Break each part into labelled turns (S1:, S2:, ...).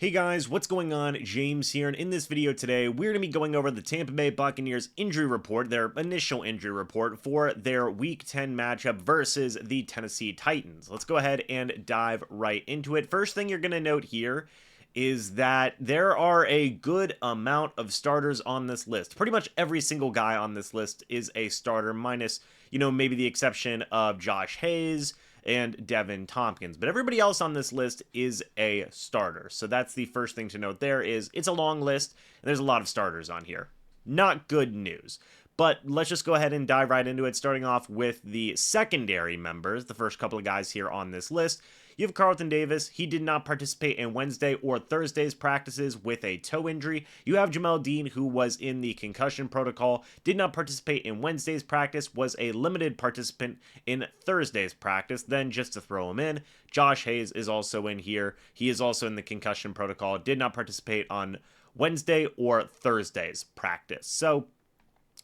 S1: Hey guys, what's going on? James here, and in this video today, we're going to be going over the Tampa Bay Buccaneers injury report, their initial injury report for their Week 10 matchup versus the Tennessee Titans. Let's go ahead and dive right into it. First thing you're going to note here is that there are a good amount of starters on this list. Pretty much every single guy on this list is a starter, minus, maybe the exception of Josh Hayes and Devin Tompkins, but everybody else on this list is a starter. So that's the first thing to note there is it's a long list and there's a lot of starters on here. Not good news. But let's just go ahead and dive right into it, starting off with the secondary members, the first couple of guys here on this list. You have Carlton Davis. He did not participate in Wednesday or Thursday's practices with a toe injury. You have Jamel Dean, who was in the concussion protocol, did not participate in Wednesday's practice, was a limited participant in Thursday's practice. Then, just to throw him in, Josh Hayes is also in here. He is also in the concussion protocol, did not participate on Wednesday or Thursday's practice. So,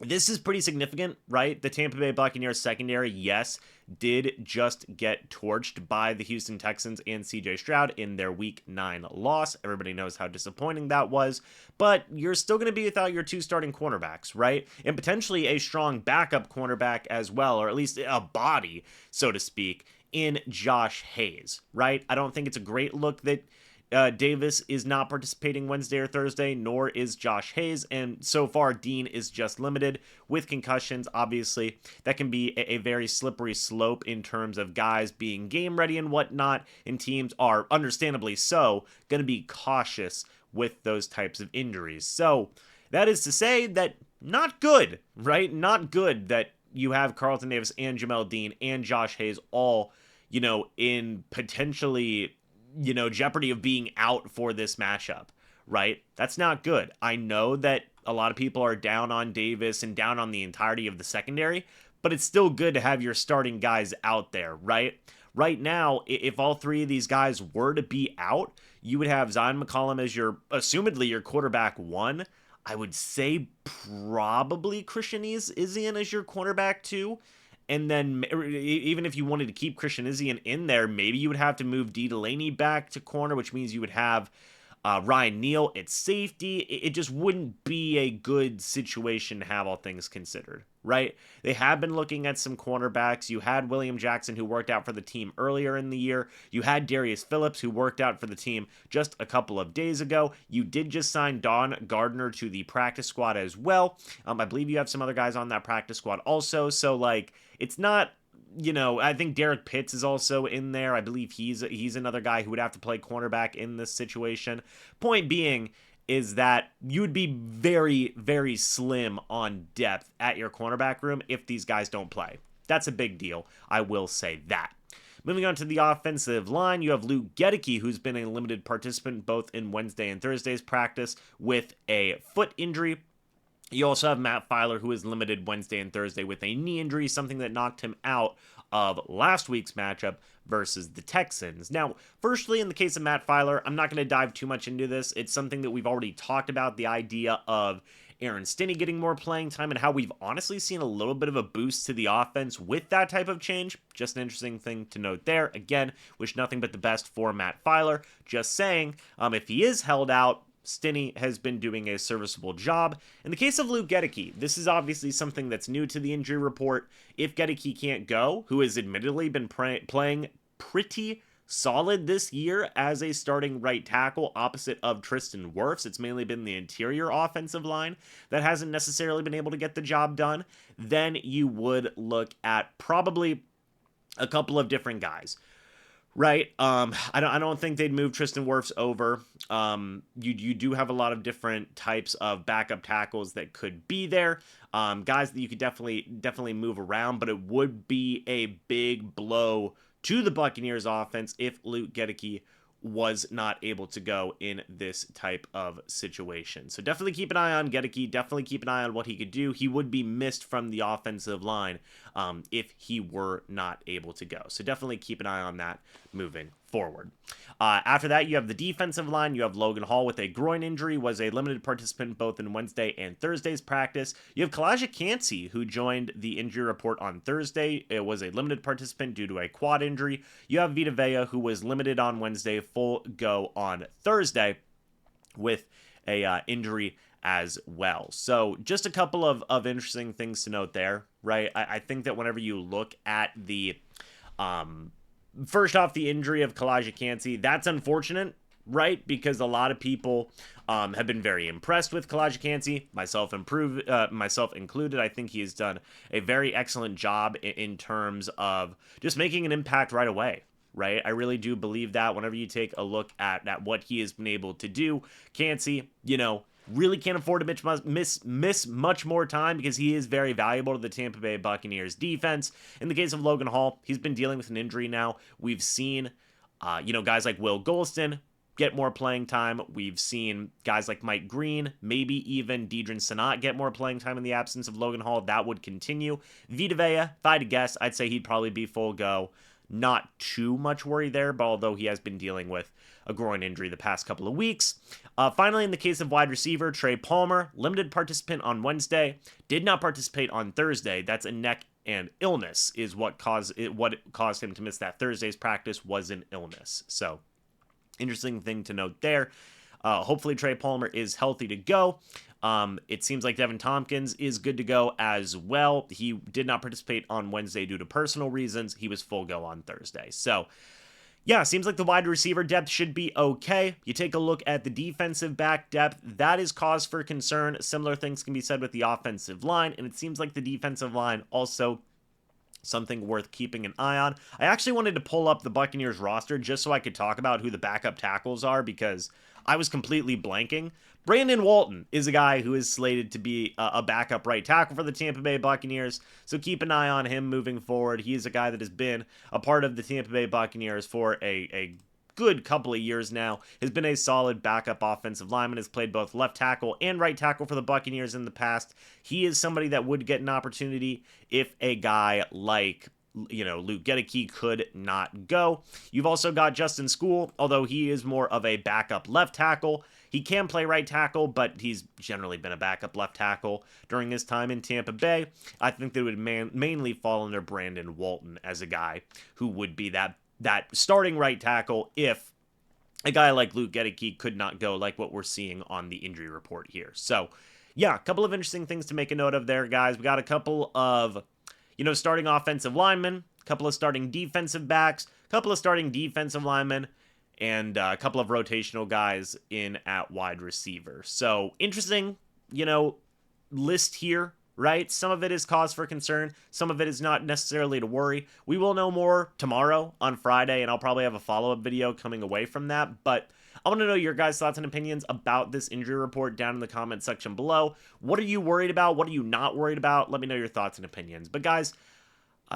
S1: this is pretty significant, right? The Tampa Bay Buccaneers secondary, yes, did just get torched by the Houston Texans and CJ Stroud in their Week 9 loss. Everybody knows how disappointing that was, but you're still going to be without your two starting cornerbacks, right? And potentially a strong backup cornerback as well, or at least a body, so to speak, in Josh Hayes, right? I don't think it's a great look that Davis is not participating Wednesday or Thursday, nor is Josh Hayes, and so far Dean is just limited with concussions. Obviously, that can be a very slippery slope in terms of guys being game ready and whatnot, and teams are, understandably so, going to be cautious with those types of injuries. So, that is to say that not good, right? Not good that you have Carlton Davis and Jamel Dean and Josh Hayes all, in potentially jeopardy of being out for this matchup, right? That's not good. I know that a lot of people are down on Davis and down on the entirety of the secondary, but it's still good to have your starting guys out there, right? Right now, if all three of these guys were to be out, you would have Zion McCollum as assumedly your quarterback one. I would say probably Christian Izien as your cornerback two. And then even if you wanted to keep Christian Izien in there, maybe you would have to move D. Delaney back to corner, which means you would have Ryan Neal at safety. It just wouldn't be a good situation to have, all things considered, right? They have been looking at some cornerbacks. You had William Jackson, who worked out for the team earlier in the year. You had Darius Phillips, who worked out for the team just a couple of days ago. You did just sign Don Gardner to the practice squad as well. I believe you have some other guys on that practice squad also. So, it's not, I think Derek Pitts is also in there. I believe he's another guy who would have to play cornerback in this situation. Point being is that you would be very, very slim on depth at your cornerback room if these guys don't play. That's a big deal. I will say that. Moving on to the offensive line, you have Luke Gedeke, who's been a limited participant both in Wednesday and Thursday's practice with a foot injury. You also have Matt Filer, who is limited Wednesday and Thursday with a knee injury, something that knocked him out of last week's matchup versus the Texans. Now, firstly, in the case of Matt Filer, I'm not going to dive too much into this. It's something that we've already talked about, the idea of Aaron Stinney getting more playing time and how we've honestly seen a little bit of a boost to the offense with that type of change. Just an interesting thing to note there. Again, wish nothing but the best for Matt Filer. Just saying, if he is held out, Stinney has been doing a serviceable job. In the case of Luke Gedeke, this is obviously something that's new to the injury report. If Gedeke can't go, who has admittedly been playing pretty solid this year as a starting right tackle opposite of Tristan Wirfs, it's mainly been the interior offensive line that hasn't necessarily been able to get the job done, then you would look at probably a couple of different guys. Right. I don't think they'd move Tristan Wirfs over. You do have a lot of different types of backup tackles that could be there. Guys that you could definitely move around, but it would be a big blow to the Buccaneers offense if Luke Gedeke was not able to go in this type of situation. So definitely keep an eye on Gedeke. Definitely keep an eye on what he could do. He would be missed from the offensive line if he were not able to go. So definitely keep an eye on that moving forward. After that, you have the defensive line. You have Logan Hall with a groin injury, was a limited participant both in Wednesday and Thursday's practice. You have Kalijah Kancey, who joined the injury report on Thursday. It was a limited participant due to a quad injury. You have Vita Vea, who was limited on Wednesday, full go on Thursday with a injury as well. So just a couple of interesting things to note there, right? I think that whenever you look at the first off, the injury of Kalijah Kancey, that's unfortunate, right? Because a lot of people have been very impressed with Kalijah Kancey, myself included. I think he has done a very excellent job in terms of just making an impact right away, right? I really do believe that whenever you take a look at what he has been able to do, Kancey, really can't afford to miss much more time because he is very valuable to the Tampa Bay Buccaneers defense. In the case of Logan Hall, he's been dealing with an injury now. We've seen, guys like Will Golston get more playing time. We've seen guys like Mike Green, maybe even Deidrin Sanat get more playing time in the absence of Logan Hall. That would continue. Vita Vea, if I had to guess, I'd say he'd probably be full go. Not too much worry there, but although he has been dealing with a groin injury the past couple of weeks. Finally, in the case of wide receiver, Trey Palmer, limited participant on Wednesday, did not participate on Thursday. That's a neck and illness is what caused him to miss that Thursday's practice was an illness. So, interesting thing to note there. Hopefully Trey Palmer is healthy to go. It seems like Devin Tompkins is good to go as well. He did not participate on Wednesday due to personal reasons. He was full go on Thursday. So, yeah, seems like the wide receiver depth should be okay. You take a look at the defensive back depth, that is cause for concern. Similar things can be said with the offensive line, and it seems like the defensive line also something worth keeping an eye on. I actually wanted to pull up the Buccaneers roster just so I could talk about who the backup tackles are because I was completely blanking. Brandon Walton is a guy who is slated to be a backup right tackle for the Tampa Bay Buccaneers, so keep an eye on him moving forward. He is a guy that has been a part of the Tampa Bay Buccaneers for a good couple of years now, has been a solid backup offensive lineman, has played both left tackle and right tackle for the Buccaneers in the past. He is somebody that would get an opportunity if a guy like Luke Gedeke could not go. You've also got Justin School, although he is more of a backup left tackle. He can play right tackle, but he's generally been a backup left tackle during his time in Tampa Bay. I think they would mainly fall under Brandon Walton as a guy who would be that starting right tackle if a guy like Luke Gedeke could not go, like what we're seeing on the injury report here. So, yeah, a couple of interesting things to make a note of there, guys. We got a couple of starting offensive linemen, a couple of starting defensive backs, a couple of starting defensive linemen, and a couple of rotational guys in at wide receiver. So, interesting, list here, right? Some of it is cause for concern. Some of it is not necessarily to worry. We will know more tomorrow on Friday, and I'll probably have a follow-up video coming away from that, but I want to know your guys' thoughts and opinions about this injury report down in the comment section below. What are you worried about? What are you not worried about? Let me know your thoughts and opinions. But guys,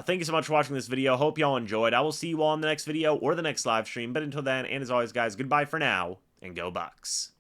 S1: thank you so much for watching this video. Hope y'all enjoyed. I will see you all in the next video or the next live stream. But until then, and as always, guys, goodbye for now, and go Bucs.